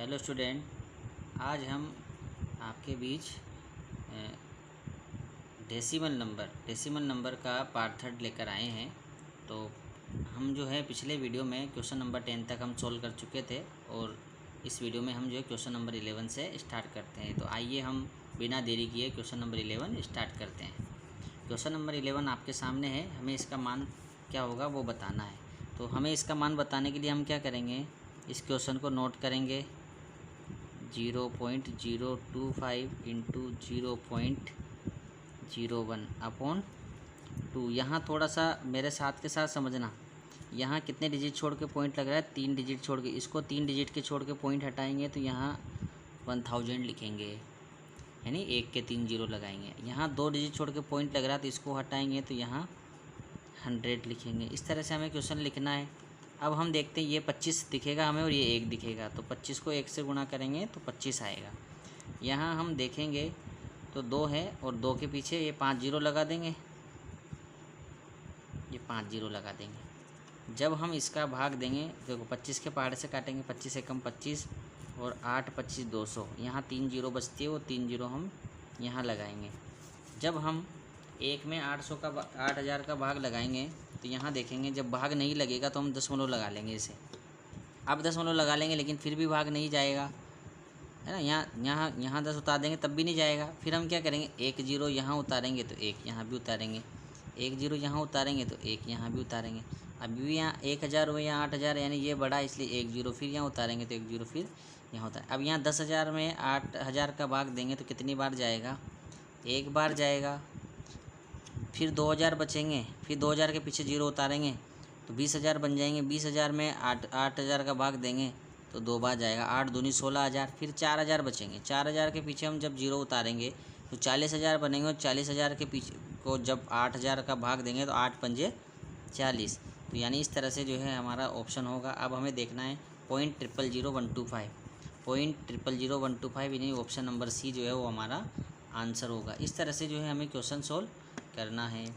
Hello student, आज हम आपके बीच डेसिमल नंबर का पार्ट थर्ड लेकर आए हैं। तो हम जो है पिछले वीडियो में क्वेश्चन नंबर 10 तक हम सॉल्व कर चुके थे और इस वीडियो में हम जो है क्वेश्चन नंबर 11 से स्टार्ट करते हैं। तो आइए हम बिना देरी किए क्वेश्चन नंबर 11 स्टार्ट करते हैं। क्वेश्चन नंबर 11 आपके सामने है, हमें इसका मान क्या होगा वो बताना है। तो हमें इसका मान बताने के लिए हम क्या करेंगे, इस क्वेश्चन को नोट करेंगे 0.025 इंटू 0.01 अपॉन 2। यहाँ थोड़ा सा मेरे साथ के साथ समझना, यहाँ कितने डिजिट छोड़ के पॉइंट लग रहा है, 3 डिजिट छोड़ के। इसको 3 डिजिट के छोड़ के पॉइंट हटाएंगे तो यहाँ 1000 लिखेंगे, यानी 1 के 3 जीरो लगाएंगे। यहाँ 2 डिजिट छोड़ के पॉइंट लग रहा है तो इसको हटाएंगे तो यहाँ 100 लिखेंगे। इस तरह से हमें क्वेश्चन लिखना है। अब हम देखते हैं, ये 25 दिखेगा हमें और ये 1 दिखेगा, तो 25 को 1 से गुणा करेंगे तो 25 आएगा। यहाँ हम देखेंगे तो 2 है और 2 के पीछे ये 5 जीरो लगा देंगे, ये 5 जीरो लगा देंगे। जब हम इसका भाग देंगे, देखो 25 के पहाड़ से काटेंगे, 25 से कम 25 और 8 25 200, यहाँ 3 जीरो बचती है, वो 3 जीरो हम यहाँ लगाएंगे। जब हम 1 में 8000 का भाग लगाएंगे तो यहाँ देखेंगे जब भाग नहीं लगेगा तो हम दशमलव लगा लेंगे इसे। अब दशमलव लगा लेंगे लेकिन फिर भी भाग नहीं जाएगा, है ना। यहाँ 10 उतार देंगे तब भी नहीं जाएगा। फिर हम क्या करेंगे, 1 जीरो यहाँ उतारेंगे तो 1 यहाँ भी उतारेंगे, 1 जीरो यहाँ उतारेंगे तो 1 यहाँ भी उतारेंगे। अभी भी यहाँ 1000 हुए, यहाँ 8000, यानी ये बड़ा, इसलिए 1 जीरो फिर यहाँ उतारेंगे तो 1 जीरो फिर यहाँ उतार। अब यहाँ 10,000 में 8000 का भाग देंगे तो कितनी बार जाएगा, 1 बार जाएगा। फिर 2000 बचेंगे, फिर 2000 के पीछे जीरो उतारेंगे तो 20,000 बन जाएंगे। 20,000 में 8000 का भाग देंगे तो 2 बार जाएगा, 8 दूनी 16,000। फिर 4000 बचेंगे, 4000 के पीछे हम जब जीरो उतारेंगे तो 40,000 बनेंगे और 40,000 के पीछे को जब 8000 का भाग देंगे तो 8 पंजे 40। तो यानी इस तरह से जो है हमारा ऑप्शन होगा। अब हमें देखना है 0.000125, 0.000125 यानी ऑप्शन नंबर सी जो है वो हमारा आंसर होगा। इस तरह से जो है हमें क्वेश्चन सोल्व करना है।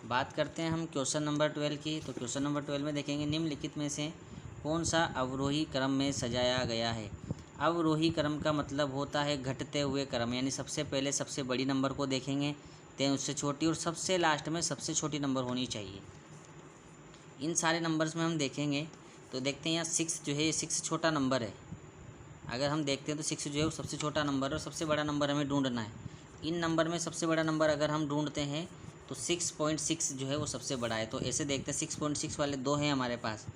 बात करते हैं हम क्वेश्चन नंबर 12 की। तो क्वेश्चन नंबर 12 में देखेंगे, निम्नलिखित में से कौन सा अवरोही क्रम में सजाया गया है। अवरोही क्रम का मतलब होता है घटते हुए क्रम, यानी सबसे पहले सबसे बड़ी नंबर को देखेंगे, देन उससे छोटी, और सबसे लास्ट में सबसे छोटी नंबर होनी चाहिए। इन सारे नंबर्स में हम देखेंगे तो देखते हैं यहाँ 6 जो है, ये 6 छोटा नंबर है। अगर हम देखते हैं तो 6 जो है वो सबसे छोटा नंबर है और सबसे बड़ा नंबर हमें ढूंढना है। इन नंबर में सबसे बड़ा नंबर अगर हम ढूंढते हैं तो 6.6 जो है वो सबसे बड़ा है। तो ऐसे देखते हैं, 6.6 वाले 2 हैं हमारे पास।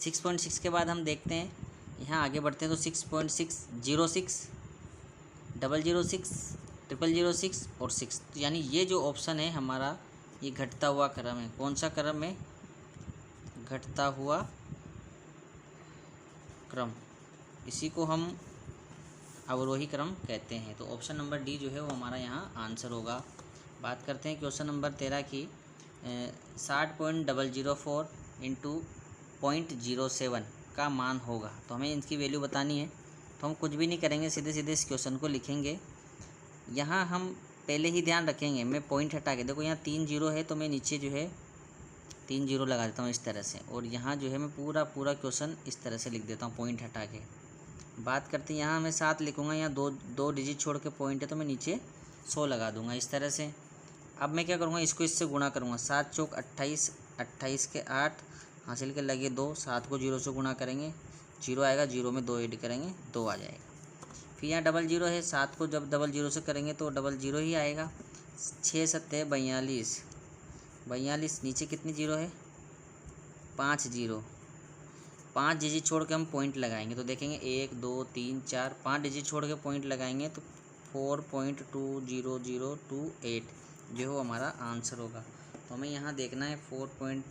6.6 के बाद हम देखते हैं, यहाँ आगे बढ़ते हैं तो 6.6, 06, 006, 0006 और 6। तो यानी ये जो ऑप्शन है हमारा, ये घटता हुआ क्रम है। कौन सा क्रम है, घटता हुआ क्रम, इसी को हम अवरोही क्रम कहते हैं। तो ऑप्शन नंबर डी जो है वो हमारा यहाँ आंसर होगा। बात करते हैं क्वेश्चन नंबर 13 की। 60.004 इंटू 0.07 का मान होगा। तो हमें इनकी वैल्यू बतानी है। तो हम कुछ भी नहीं करेंगे, सीधे सीधे इस क्वेश्चन को लिखेंगे। यहाँ हम पहले ही ध्यान रखेंगे, मैं पॉइंट हटा के, देखो यहाँ 3 जीरो है तो मैं नीचे जो है 3 जीरो लगा देता हूँ इस तरह से, और यहाँ जो है मैं पूरा क्वेश्चन इस तरह से लिख देता हूँ पॉइंट हटा के। बात करते हैं, यहाँ मैं 7 लिखूँगा, यहाँ दो डिजिट छोड़ के पॉइंट है तो मैं नीचे 100 लगा दूँगा इस तरह से। अब मैं क्या करूँगा, इसको इससे गुणा करूँगा, 7 चौक 28, 28 के 8 हासिल के लगे 2, 7 को 0 से गुणा करेंगे, 0 आएगा, 0 में 2 ऐड करेंगे 2 आ जाएगा। फिर यहाँ 00 है, 7 को जब 00 से करेंगे तो 00 ही आएगा। 6 7 42, 42 नीचे कितनी जीरो है, 5 जीरो। 5 डिजिट छोड़ के हम पॉइंट लगाएंगे तो देखेंगे 1 2 3 4, 5 डिजिट छोड़ के पॉइंट लगाएंगे तो 4.20028 जो है हमारा आंसर होगा। तो हमें यहाँ देखना है 4.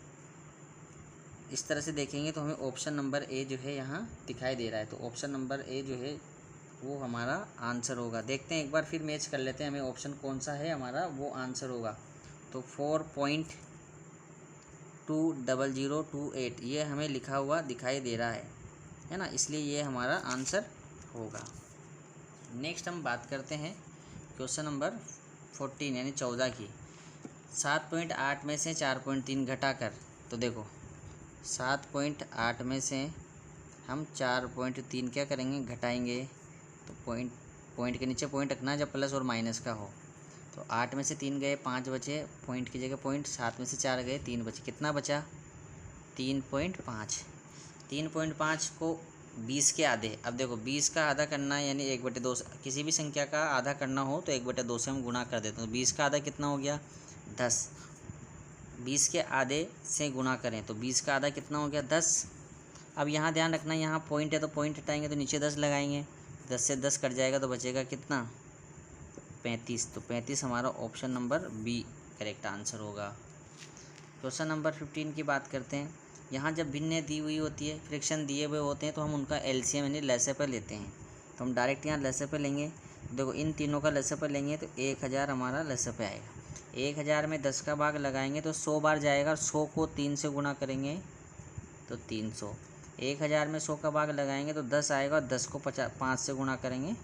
इस तरह से देखेंगे तो हमें ऑप्शन नंबर ए जो है यहाँ दिखाई दे रहा है। तो ऑप्शन नंबर ए जो है वो हमारा आंसर होगा। देखते हैं एक बार फिर मैच कर लेते हैं, हमें ऑप्शन कौन सा है हमारा वो आंसर होगा। तो 4.20028 ये हमें लिखा हुआ दिखाई दे रहा है ना, इसलिए ये हमारा आंसर होगा। नेक्स्ट हम बात करते हैं क्वेश्चन नंबर 14 यानी 14 की। 7.8 में से 4.3 घटाकर, तो देखो 7.8 में से हम 4.3 क्या करेंगे, घटाएंगे। तो पॉइंट के नीचे पॉइंट रखना है जब प्लस और माइनस का हो। तो 8 में से 3 गए, 5 बचे, पॉइंट की जगह पॉइंट। 7 में से 4 गए, 3 बचे, कितना बचा 3.5। 3.5 को 20 के आधे, अब देखो 20 का आधा करना है यानी 1/2, किसी भी संख्या का आधा करना हो तो 1/2 से हम गुणा कर देते हैं। तो 20 का आधा कितना हो गया 10। 20 के आधे से गुणा करें तो 20 का आधा कितना हो गया 10। अब यहाँ ध्यान रखना, यहाँ पॉइंट है तो पॉइंट हटाएंगे तो नीचे 10 लगाएंगे। 10 से 10 कट जाएगा तो बचेगा कितना 35। तो 35 हमारा option number B correct answer होगा। क्वेश्चन नंबर 15 की बात करते हैं। यहाँ जब भिन्न दी हुई होती है, फ्रैक्शन दिए हुए होते हैं तो हम उनका एलसीएम यानी लसागु लेते हैं। तो हम डायरेक्ट यहाँ लसागु लेंगे। देखो इन तीनों का लसागु लेंगे तो 1000 हमारा लसागु आएगा। 1000 में 10 का भाग लगाएंगे तो 100 बार जाएगा। 100 को 3 से गुणा करेंगे तो 300। 1000 में 100 का भाग लगाएंगे तो 10 आएगा और 10 को 5 से गुणा करेंगे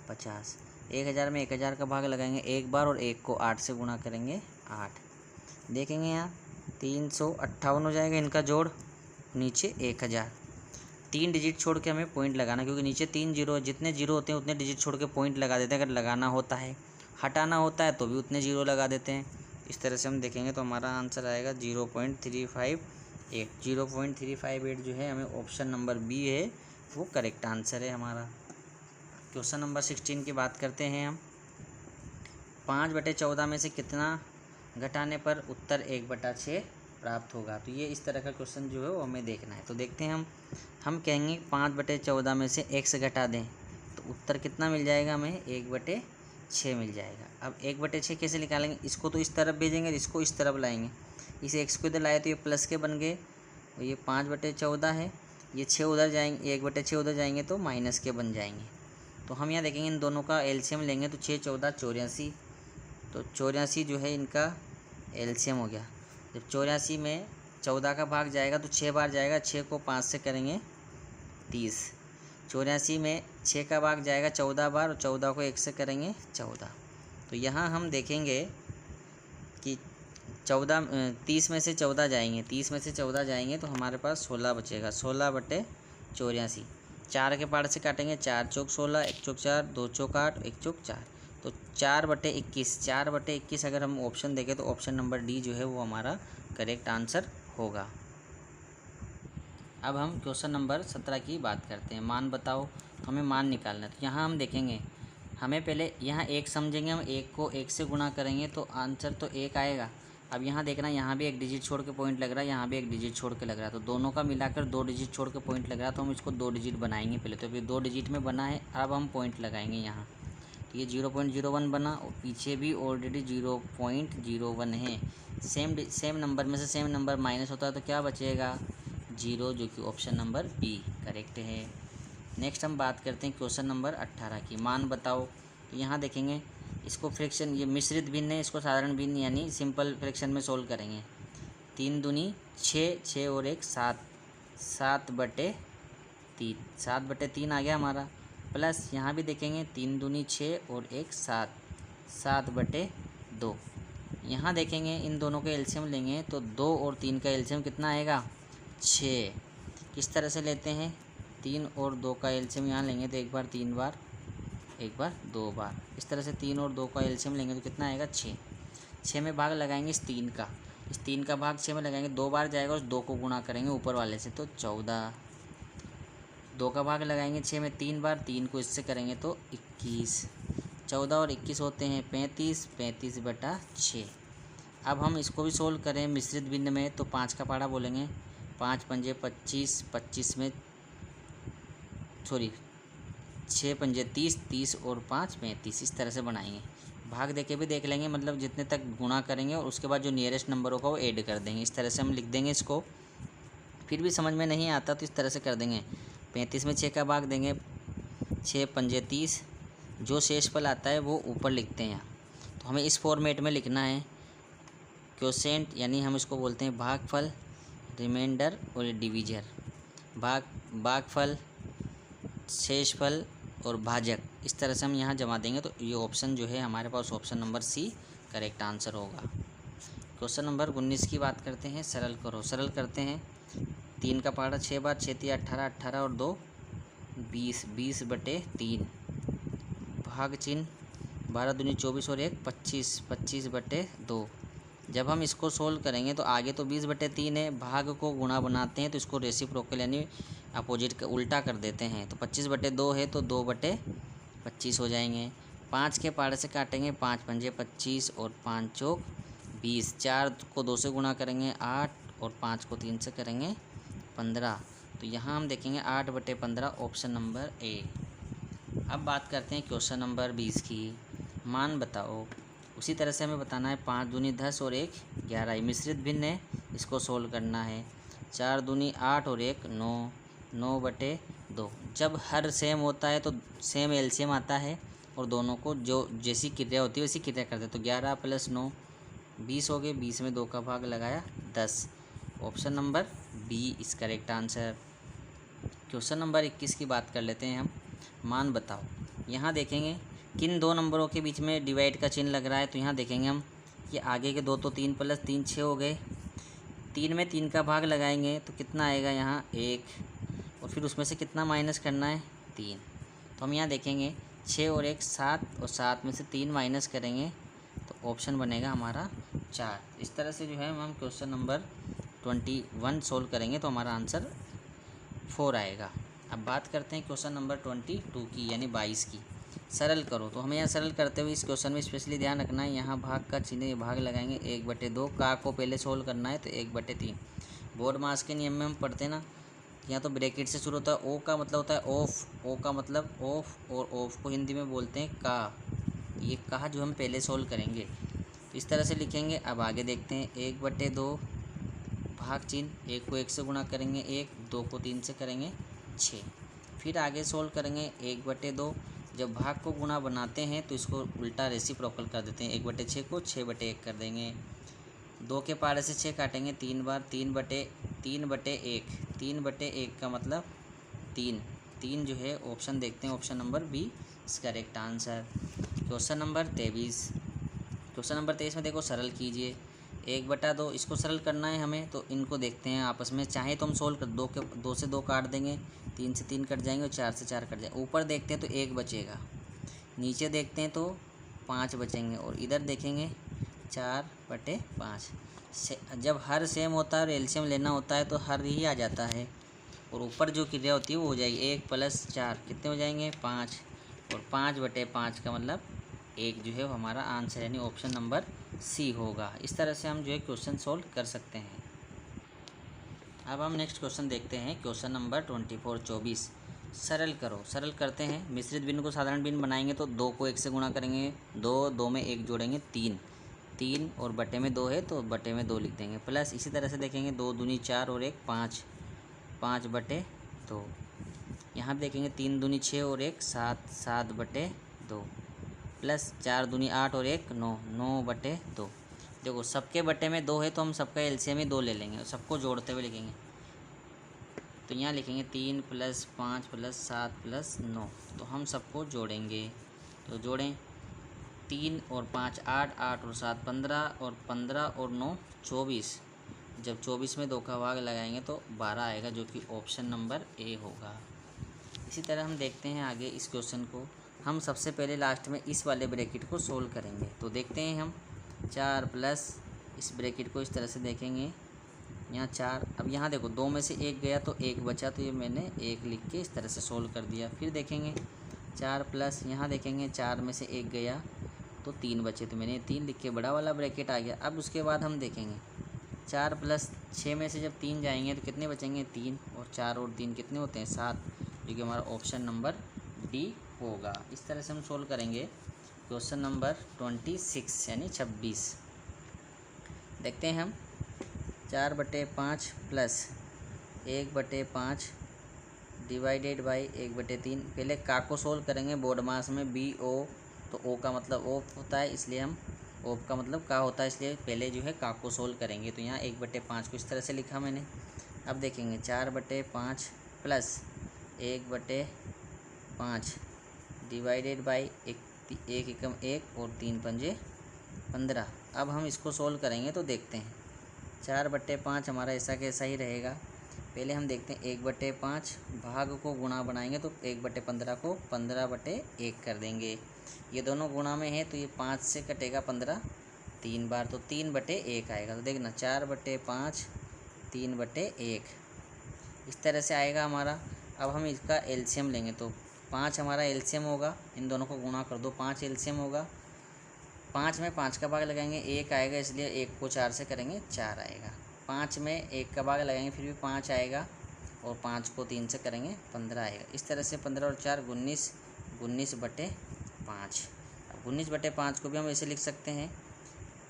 50। 1000 में 1000 का भाग लगाएंगे एक बार और 1 को 8 से गुणा करेंगे 8। देखेंगे यहाँ 358 हो जाएगा इनका जोड़, नीचे 1000। 3 डिजिट छोड़ के हमें पॉइंट लगाना, क्योंकि नीचे 3 जीरो, जितने जीरो होते हैं उतने डिजिट छोड़ के पॉइंट लगा देते हैं। अगर लगाना होता है, हटाना होता है तो भी उतने जीरो लगा देते हैं। इस तरह से हम देखेंगे तो हमारा आंसर आएगा 0.358। 0.358 जो है हमें ऑप्शन नंबर बी है वो करेक्ट आंसर है हमारा। क्वेश्चन नंबर 16 की बात करते हैं हम। 5/14 में से कितना घटाने पर उत्तर 1/6 प्राप्त होगा। तो ये इस तरह का क्वेश्चन जो है वो हमें देखना है। तो देखते हैं हम कहेंगे 5/14 में से x घटा दें तो उत्तर कितना मिल जाएगा हमें 1/6 मिल जाएगा। अब 1/6 कैसे निकालेंगे, इसको तो इस तरफ भेजेंगे, इसको इस तरफ लाएंगे। इस x को इधर लाए तो ये प्लस के बन गए और ये 5/14 है, ये 6 उधर जाएंगे, 1/6 उधर जाएंगे तो माइनस के बन जाएंगे। तो हम यहाँ देखेंगे इन दोनों का एलसीएम लेंगे तो 6 14 84। तो 84 जो है इनका एलसीएम हो गया। जब 84 में 14 का भाग जाएगा तो 6 बार जाएगा, 6 को 5 से करेंगे 30। 84 में 6 का भाग जाएगा 14 बार और 14 को 1 से करेंगे 14। तो यहाँ हम देखेंगे कि 30 में से 14 जाएंगे, 30 में से 14 जाएंगे तो हमारे पास 16 बचेगा। 16/84 4 के पार्ट से काटेंगे, 4 चौक 16, 1 चौक 4, 2 चौक 8, 1 चौक 4। तो 4/21, 4/21 अगर हम ऑप्शन देखें तो ऑप्शन नंबर डी जो है वो हमारा करेक्ट आंसर होगा। अब हम क्वेश्चन नंबर 17 की बात करते हैं। मान बताओ, तो हमें मान निकालना है। तो यहाँ हम देखेंगे, हमें पहले यहाँ 1 समझेंगे, हम 1 को 1 से गुणा करेंगे तो आंसर तो 1 आएगा। अब यहाँ देखना, यहाँ भी 1 डिजिट छोड़ के पॉइंट लग रहा है, यहाँ भी 1 डिजिट छोड़ के लग रहा है। तो दोनों का मिलाकर 2 डिजिट छोड़ के पॉइंट लग रहा है, तो हम इसको 2 डिजिट बनाएंगे पहले। तो फिर 2 डिजिट में बना है, अब हम पॉइंट लगाएंगे यहाँ। तो ये 0.01 बना और पीछे भी ऑलरेडी 0.01 है। सेम नंबर में से सेम नंबर माइनस होता है तो क्या बचेगा 0, जो कि ऑप्शन नंबर बी करेक्ट है। नेक्स्ट हम बात करते हैं क्वेश्चन नंबर 18 की। मान बताओ, तो यहाँ देखेंगे इसको फ्रैक्शन, ये मिश्रित भिन्न है, इसको साधारण भिन्न यानी सिंपल फ्रैक्शन में सोल्व करेंगे। 3 दूनी 6, 6 और 1 7, 7/3, 7/3 आ गया हमारा। प्लस यहाँ भी देखेंगे 3 दूनी 6 और 1 7, 7/2। यहाँ देखेंगे इन दोनों का एलसीएम लेंगे तो 2 और 3 का एलसीएम कितना आएगा 6। किस तरह से लेते हैं, 3 और 2 का एलसीएम यहाँ लेंगे तो एक बार 3 बार, एक बार 2 बार। इस तरह से 3 और 2 का एलसीएम लेंगे तो कितना आएगा 6। 6 में भाग लगाएंगे इस 3 का, इस 3 का भाग 6 में लगाएंगे, 2 बार जाएगा, उस 2 को गुणा करेंगे ऊपर वाले से तो 14। 2 का भाग लगाएंगे 6 में 3 बार, 3 को इससे करेंगे तो 21। 14 और 21 होते हैं 35, 35/6। अब हम इसको भी सोल्व करें मिश्रित भिन्न में तो 5 का पाड़ा बोलेंगे, 5 पंजे 25, 25 में 6 पंजे 30, 30 और 5 35। इस तरह से बनाएंगे। भाग देके भी देख लेंगे, मतलब जितने तक गुणा करेंगे और उसके बाद जो नियरेस्ट नंबर होगा वो ऐड कर देंगे। इस तरह से हम लिख देंगे इसको। फिर भी समझ में नहीं आता तो इस तरह से कर देंगे, 35 में 6 का भाग देंगे, 6 पंजे 30, जो शेषफल आता है वो ऊपर लिखते हैं यहाँ। तो हमें इस फॉर्मेट में लिखना है क्वोशिएंट, यानी हम इसको बोलते हैं भागफल, रिमाइंडर और डिवीजर। भागफल, शेषफल और भाजक, इस तरह से हम यहाँ जमा देंगे तो ये ऑप्शन जो है हमारे पास option number C correct answer होगा। क्वेश्चन नंबर 19 की बात करते हैं। सरल करो, सरल करते हैं। 3 का पहाड़ा 6 बार, 6 3 18, 18 और 2 20, 20/3 भाग चिन्ह 12 दूनी 24 और 1 25, 25/2। जब हम इसको सोल्व करेंगे तो आगे तो 20/3 है, भाग को गुणा बनाते हैं तो इसको रेसिप्रोकल यानी अपोजिट का उल्टा कर देते हैं, तो 25/2 है तो 2/25 हो जाएंगे। 5 के पहाड़े से काटेंगे, 5 पंजे 25 और 5 चौक 20, 4 को 2 से गुणा करेंगे 8 और 5 को 3 से करेंगे 15। तो यहाँ हम देखेंगे 8/15 ऑप्शन नंबर ए। अब बात करते हैं क्वेश्चन नंबर 20 की। मान बताओ। उसी तरह से हमें बताना है 5 दूनी 10 और 1 11, मिश्रित भिन्न है, इसको सोल्व करना है। 4 दूनी 8 और 1 9, 9/2। जब हर सेम होता है तो सेम एलसीएम आता है और दोनों को जो जैसी क्रिया होती है वैसी क्रिया करते हैं। तो 11 + 9 20 हो गए, 20 में 2 का भाग लगाया 10। ऑप्शन नंबर बी इस करेक्ट आंसर। क्वेश्चन नंबर 21 की बात कर लेते हैं हम। मान बताओ। यहाँ देखेंगे किन दो नंबरों के बीच में डिवाइड का चिन्ह लग रहा है, तो यहाँ देखेंगे हम कि आगे के 2 तो 3 + 3 6 हो गए। 3 में 3 का भाग लगाएंगे तो कितना आएगा यहाँ 1, और फिर उसमें से कितना माइनस करना है 3। तो हम यहाँ देखेंगे 6 और 1 7, और 7 में से 3 माइनस करेंगे तो ऑप्शन बनेगा हमारा 4। इस तरह से जो है हम क्वेश्चन नंबर 21 सोल्व करेंगे तो हमारा आंसर 4 आएगा। अब बात करते हैं क्वेश्चन नंबर 22 की यानी 22 की। सरल करो। तो हमें यहाँ सरल करते हुए इस क्वेश्चन में स्पेशली ध्यान रखना है, यहाँ भाग का चिन्ह भाग लगाएंगे 1/2। का को पहले सोल्व करना है तो 1/3। बोर्ड मास के नियम में हम पढ़ते हैं ना, यहाँ तो ब्रैकेट से शुरू होता है। ओ का मतलब होता है ऑफ, ओ का मतलब ऑफ, और ऑफ को हिंदी में बोलते हैं का। ये कहा जो हम पहले सोल्व करेंगे तो इस तरह से लिखेंगे। अब आगे देखते हैं 1/2 भाग चिन्ह, 1 को 1 से गुणा करेंगे 1, 2 को 3 से करेंगे 6। फिर आगे सोल्व करेंगे 1/2। जब भाग को गुणा बनाते हैं तो इसको उल्टा रेसिप्रोकल कर देते हैं, 1/6 को 6/1 कर देंगे। 2 के पहाड़े से 6 काटेंगे 3 बार, 3/1, 3/1 का मतलब 3 जो है ऑप्शन देखते हैं, ऑप्शन नंबर बी इस correct answer. Question number 23। Question number 23 में देखो सरल कीजिए। 1/2 इसको सरल करना है हमें, तो इनको देखते हैं आपस में। चाहे तो हम सोल्व कर 2 से 2 काट देंगे, 3 से 3 कट जाएंगे और 4 से 4 कट जाएंगे। ऊपर देखते हैं तो 1 बचेगा, नीचे देखते हैं तो 5 बचेंगे, और इधर देखेंगे 4/5। जब हर सेम होता है और एलसीएम लेना होता है तो हर ही आ जाता है, और ऊपर जो क्रिया होती है वो हो जाएगी 1 + 4 कितने हो जाएंगे 5, और 5/5 का मतलब 1 जो है वो हमारा आंसर यानी ऑप्शन नंबर सी होगा। इस तरह से हम जो है क्वेश्चन सोल्व कर सकते हैं। अब हम नेक्स्ट क्वेश्चन देखते हैं, क्वेश्चन नंबर 24। सरल करो। सरल करते हैं। मिश्रित भिन्न को साधारण भिन्न बनाएंगे तो 2 को 1 से गुणा करेंगे, 2 में 1 जोड़ेंगे 3 और बटे में 2 है तो बटे में 2 लिख देंगे, प्लस इसी तरह से देखेंगे 2 दूनी 4 और 1 5, 5/2। यहाँ देखेंगे 3 दूनी 6 और 1 7, 7/2, प्लस 4 दूनी 8 और 1 9, 9/2। देखो सबके बटे में 2 है तो हम सबका एलसीएम ही 2 ले लेंगे और सबको जोड़ते हुए लिखेंगे। तो यहाँ लिखेंगे 3 + 5 + 7 + 9, तो हम सबको जोड़ेंगे। तो जोड़ें 3 और 5 8, 8 और 7 15, और 15 और 9 24। जब 24 में 2 का भाग लगाएंगे तो 12 आएगा, जो कि ऑप्शन नंबर ए होगा। इसी तरह हम देखते हैं आगे इस क्वेश्चन को। हम सबसे पहले लास्ट में इस वाले ब्रैकेट को सोल्व करेंगे। तो देखते हैं हम 4 प्लस इस ब्रैकेट को इस तरह से देखेंगे, यहाँ 4। अब यहाँ देखो 2 में से 1 गया तो 1 बचा, तो ये मैंने 1 लिख के इस तरह से सोल्व कर दिया। फिर देखेंगे 4 प्लस, यहाँ देखेंगे 4 में से 1 गया तो 3 बचे, तो मैंने 3 लिख के बड़ा वाला ब्रैकेट आ गया। अब उसके बाद हम देखेंगे 4 + 6 में से जब 3 जाएंगे तो कितने बचेंगे 3, और 4 और 3 कितने होते हैं 7, जो कि हमारा ऑप्शन नंबर डी होगा। इस तरह से हम सोल्व करेंगे क्वेश्चन नंबर 26 यानी 26। देखते हैं हम 4/5 प्लस 1/5 डिवाइडेड बाई 1/3। पहले का को सोल्व करेंगे बोर्ड मास में BO, तो O का मतलब ऑफ होता है, इसलिए हम ऑफ का मतलब का होता है, इसलिए पहले जो है का को सोल्व करेंगे। तो यहाँ 1/5 को इस तरह से लिखा मैंने। अब देखेंगे 4/5 प्लस 1/5 डिवाइडेड बाई 1 एकम 1 और 3 पंजे 15। अब हम इसको सोल्व करेंगे तो देखते हैं 4/5 हमारा ऐसा कैसा ही रहेगा। पहले हम देखते हैं 1/5 भाग को गुणा बनाएंगे तो 1/15 को 15/1 कर देंगे। ये दोनों गुणा में है तो ये 5 से कटेगा 15 3 बार, तो 3/1 आएगा। तो देखना 4/5 3/1 इस तरह से आएगा हमारा। अब हम इसका एलसीएम लेंगे तो 5 हमारा एलसीएम होगा, इन दोनों को गुणा कर दो, 5 एलसीएम होगा। 5 में 5 का भाग लगाएंगे 1 आएगा, इसलिए 1 को 4 से करेंगे 4 आएगा। 5 में 1 का भाग लगाएंगे फिर भी 5 आएगा, और 5 को 3 से करेंगे 15 आएगा। इस तरह से 15 और 4 19, 19/5। अब 19/5 को भी हम ऐसे लिख सकते हैं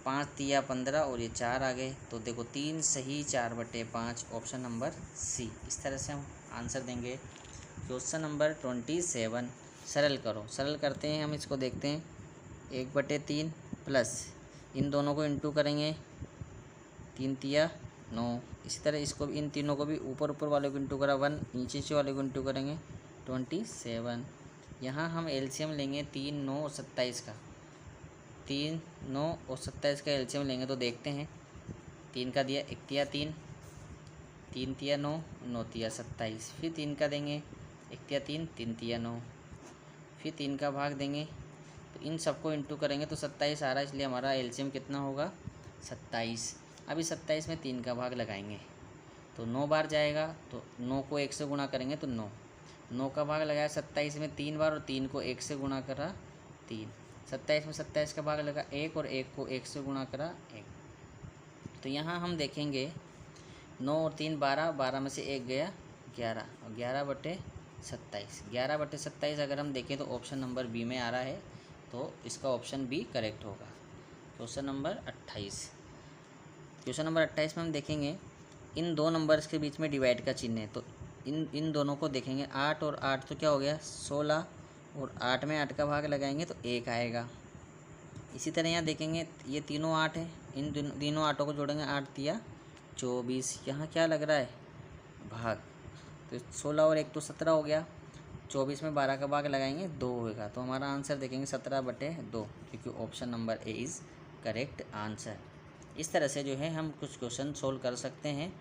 5 तिया 15 और ये 4 आ गए, तो देखो 3 सही 4/5, ऑप्शन नंबर सी। इस तरह से हम आंसर देंगे। क्वेश्चन नंबर 27 सरल करो। सरल करते हैं हम, इसको देखते हैं। 1/3 प्लस इन दोनों को इंटू करेंगे 3 तिया 9। इसी तरह इसको इन तीनों को भी ऊपर वाले को इंटू करा 1, नीचे वाले को इंटू करेंगे 27। यहाँ हम एलसीएम लेंगे 3 9 और 27 का। 3 9 और 27 का एलसीएम लेंगे तो देखते हैं। 3 का दिया 1 तिया 3, 3 तिया 9, 9 तिया 27। फिर 3 का देंगे 1 तिया 3, 3 तिया 9। फिर 3 का भाग देंगे तो इन सबको इंटू करेंगे तो 27 आ रहा है, इसलिए हमारा एलसीएम कितना होगा 27। अभी 27 में 3 का भाग लगाएंगे तो 9 बार जाएगा, तो 9 को 1 से गुणा करेंगे तो 9। 9 का भाग लगाया 27 में 3 बार, और 3 को 1 से गुणा करा 3। 27 में 27 का भाग लगा 1, और 1 को 1 से गुणा करा 1। तो यहाँ हम देखेंगे 9 और 3 12, 12 में से 1 गया 11, और 11/27। 11/27 अगर हम देखें तो ऑप्शन नंबर बी में आ रहा है, तो इसका ऑप्शन बी करेक्ट होगा। Question number 28। क्वेश्चन नंबर 28 में हम देखेंगे इन दो नंबर्स के बीच में डिवाइड का चिन्ह है, तो इन दोनों को देखेंगे। 8 और 8 तो क्या हो गया 16, और 8 में 8 का भाग लगाएंगे तो 1 आएगा। इसी तरह यहाँ देखेंगे ये तीनों 8 है, इन तीनों 8 को जोड़ेंगे 8 तिया 24। यहाँ क्या लग रहा है भाग, तो 16 और 1 तो 17 हो गया। 24 में 12 का भाग लगाएंगे 2 होगा, तो हमारा आंसर देखेंगे 17/2, क्योंकि option number A is correct answer. इस तरह से जो है हम कुछ क्वेश्चन सोल्व कर सकते हैं।